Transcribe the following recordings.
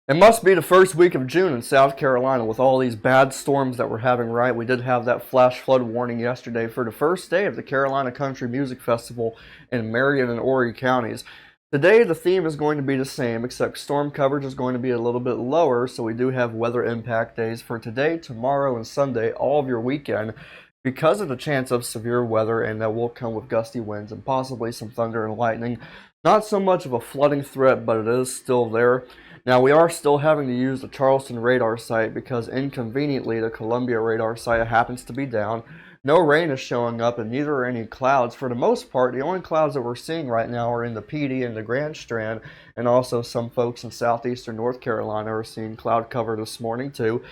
It must be the first week of June in South Carolina with all these bad storms that we're having, right? We did have that flash flood warning yesterday for the first day of the Carolina Country Music Festival in Marion and Horry counties. Today, the theme is going to be the same, except storm coverage is going to be a little bit lower, so we do have weather impact days for today, tomorrow, and Sunday, all of your weekend, because of the chance of severe weather, and that will come with gusty winds and possibly some thunder and lightning. Not so much of a flooding threat, but it is still there. Now, we are still having to use the Charleston radar site because inconveniently the Columbia radar site happens to be down. No rain is showing up and neither are any clouds. For the most part, the only clouds that we're seeing right now are in the PD and the Grand Strand, and also some folks in southeastern North Carolina are seeing cloud cover this morning too.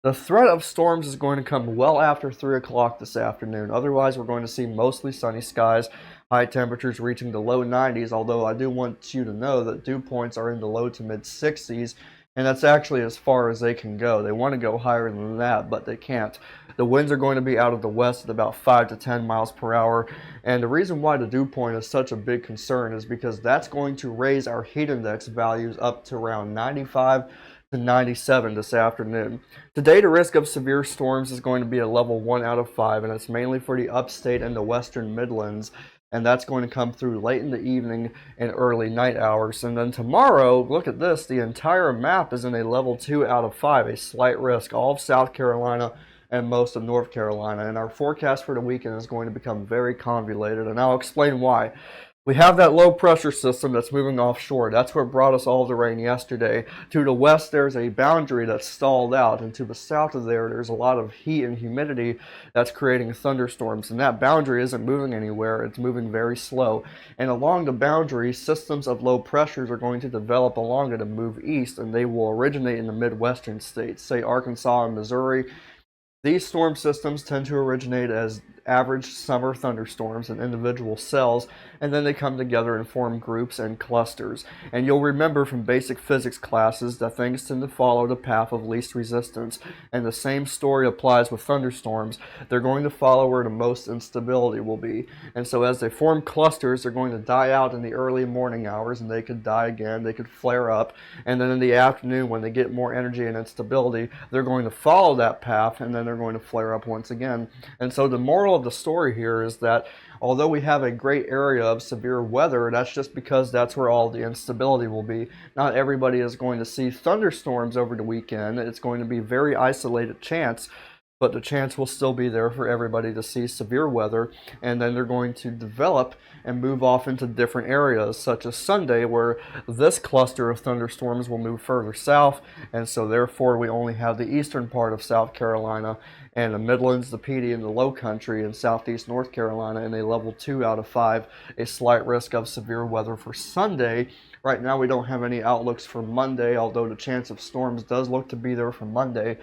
The threat of storms is going to come well after 3 o'clock this afternoon. Otherwise, we're going to see mostly sunny skies, high temperatures reaching the low 90s, although I do want you to know that dew points are in the low to mid 60s, and that's actually as far as they can go. They want to go higher than that, but they can't. The winds are going to be out of the west at about 5 to 10 miles per hour, and the reason why the dew point is such a big concern is because that's going to raise our heat index values up to around 95 to 97 this afternoon. Today, the risk of severe storms is going to be a level 1 out of 5, and it's mainly for the upstate and the western Midlands, and that's going to come through late in the evening and early night hours. And then tomorrow, look at this, the entire map is in a level 2 out of 5, a slight risk, all of South Carolina and most of North Carolina. And our forecast for the weekend is going to become very convoluted, and I'll explain why. We have that low pressure system that's moving offshore. That's what brought us all the rain yesterday. To the west, there's a boundary that's stalled out, and to the south of there, there's a lot of heat and humidity that's creating thunderstorms. And that boundary isn't moving anywhere. It's moving very slow. And along the boundary, systems of low pressures are going to develop along it and move east, and they will originate in the Midwestern states, say Arkansas and Missouri. These storm systems tend to originate as average summer thunderstorms in individual cells, and then they come together and form groups and clusters. And you'll remember from basic physics classes that things tend to follow the path of least resistance, and the same story applies with thunderstorms. They're going to follow where the most instability will be, and so as they form clusters, they're going to die out in the early morning hours, and they could die again, they could flare up, and then in the afternoon when they get more energy and instability, they're going to follow that path, and then they're going to flare up once again. And so the moral of the story here is that although we have a great area of severe weather, that's just because that's where all the instability will be. Not everybody is going to see thunderstorms over the weekend. It's going to be very isolated chance, but the chance will still be there for everybody to see severe weather, and then they're going to develop and move off into different areas, such as Sunday, where this cluster of thunderstorms will move further south, and so therefore we only have the eastern part of South Carolina and the Midlands, the PD, and the Low Country in southeast North Carolina in a level 2 out of 5, a slight risk of severe weather for Sunday. Right now we don't have any outlooks for Monday, although the chance of storms does look to be there for Monday.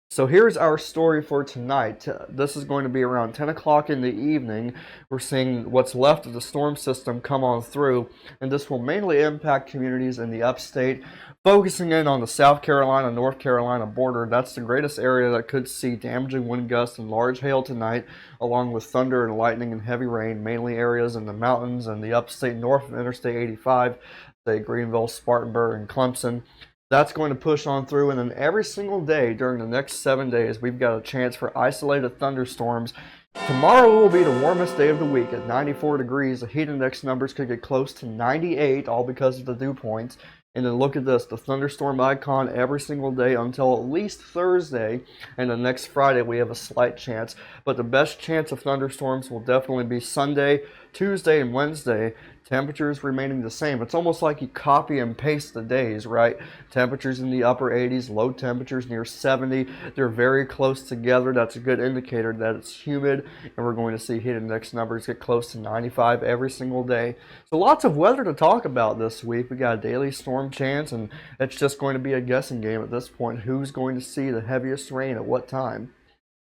So here's our story for tonight. This is going to be around 10 o'clock in the evening. We're seeing what's left of the storm system come on through, and this will mainly impact communities in the upstate, focusing in on the South Carolina, North Carolina border. That's the greatest area that could see damaging wind gusts and large hail tonight, along with thunder and lightning and heavy rain, mainly areas in the mountains and the upstate north of Interstate 85, say Greenville, Spartanburg, and Clemson. That's going to push on through, and then every single day during the next 7 days, we've got a chance for isolated thunderstorms. Tomorrow will be the warmest day of the week at 94 degrees. The heat index numbers could get close to 98, all because of the dew points. And then look at this, the thunderstorm icon every single day until at least Thursday, and then next Friday we have a slight chance. But the best chance of thunderstorms will definitely be Sunday, Tuesday, and Wednesday. Temperatures remaining the same. It's almost like you copy and paste the days, right? Temperatures in the upper 80s, low temperatures near 70. They're very close together. That's a good indicator that it's humid, and we're going to see heat index numbers get close to 95 every single day. So lots of weather to talk about this week. We got a daily storm chance, and it's just going to be a guessing game at this point. Who's going to see the heaviest rain at what time?